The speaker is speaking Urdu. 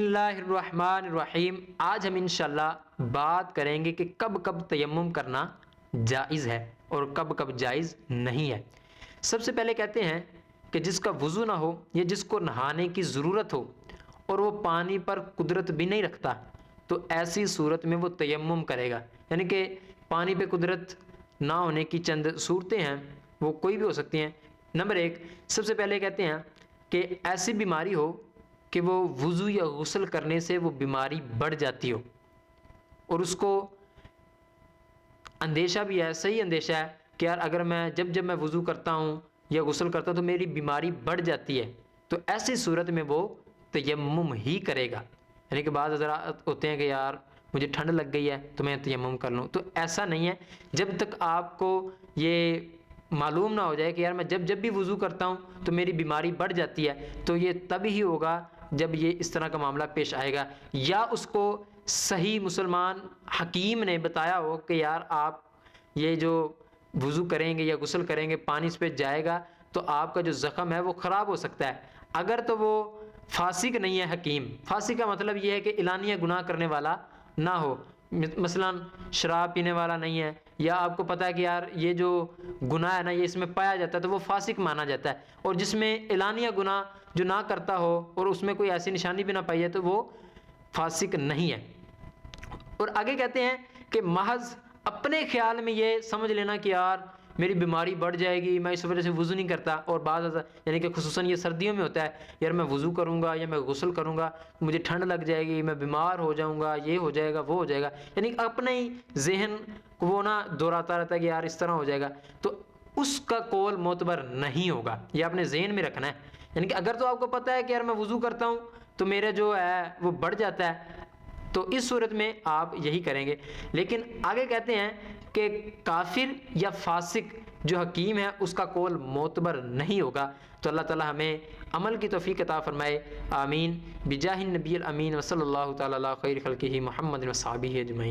بسم اللہ الرحمن الرحیم۔ آج ہم انشاءاللہ بات کریں گے کہ کب کب تیمم کرنا جائز ہے اور کب کب جائز نہیں ہے۔ سب سے پہلے کہتے ہیں کہ جس کا وضو نہ ہو یا جس کو نہانے کی ضرورت ہو اور وہ پانی پر قدرت بھی نہیں رکھتا تو ایسی صورت میں وہ تیمم کرے گا، یعنی کہ پانی پہ قدرت نہ ہونے کی چند صورتیں ہیں، وہ کوئی بھی ہو سکتی ہیں۔ نمبر ایک، سب سے پہلے کہتے ہیں کہ ایسی بیماری ہو کہ وہ وضو یا غسل کرنے سے وہ بیماری بڑھ جاتی ہو اور اس کو اندیشہ بھی ہے، صحیح اندیشہ ہے کہ یار اگر میں جب میں وضو کرتا ہوں یا غسل کرتا ہوں تو میری بیماری بڑھ جاتی ہے، تو ایسی صورت میں وہ تیمم ہی کرے گا۔ یعنی کہ بعض حضرات ہوتے ہیں کہ یار مجھے ٹھنڈ لگ گئی ہے تو میں تیمم کر لوں، تو ایسا نہیں ہے۔ جب تک آپ کو یہ معلوم نہ ہو جائے کہ یار میں جب بھی وضو کرتا ہوں تو میری بیماری بڑھ جاتی ہے، تو یہ تب ہی ہوگا جب یہ اس طرح کا معاملہ پیش آئے گا، یا اس کو صحیح مسلمان حکیم نے بتایا ہو کہ یار آپ یہ جو وضو کریں گے یا غسل کریں گے پانی اس پہ جائے گا تو آپ کا جو زخم ہے وہ خراب ہو سکتا ہے۔ اگر تو وہ فاسق نہیں ہے حکیم، فاسق کا مطلب یہ ہے کہ اعلانیہ گناہ کرنے والا نہ ہو، مثلا شراب پینے والا نہیں ہے، یا آپ کو پتہ ہے کہ یار یہ جو گناہ ہے نا یہ اس میں پایا جاتا ہے تو وہ فاسق مانا جاتا ہے، اور جس میں اعلانیہ گناہ جو نہ کرتا ہو اور اس میں کوئی ایسی نشانی بھی نہ پائی ہے تو وہ فاسق نہیں ہے۔ اور آگے کہتے ہیں کہ محض اپنے خیال میں یہ سمجھ لینا کہ یار میری بیماری بڑھ جائے گی میں اس وجہ سے وضو نہیں کرتا، اور بعض یعنی کہ خصوصاً یہ سردیوں میں ہوتا ہے، یار میں وضو کروں گا یا میں غسل کروں گا مجھے ٹھنڈ لگ جائے گی، میں بیمار ہو جاؤں گا، یہ ہو جائے گا وہ ہو جائے گا، یعنی اپنے ہی ذہن کو وہ نہ دہراتا رہتا ہے کہ یار اس طرح ہو جائے گا، تو اس کا قول معتبر نہیں ہوگا، یہ اپنے ذہن میں رکھنا ہے۔ یعنی کہ اگر تو آپ کو پتہ ہے کہ یار میں وضو کرتا ہوں تو میرا جو ہے وہ بڑھ جاتا ہے تو اس صورت میں آپ یہی کریں گے۔ لیکن آگے کہتے ہیں کہ کافر یا فاسق جو حکیم ہے اس کا قول معتبر نہیں ہوگا۔ تو اللہ تعالی ہمیں عمل کی توفیق عطا فرمائے، آمین، بجاہ النبی الامین، وصلی اللہ تعالی علی خیر خلقہ محمد و صحابہ اجمعین۔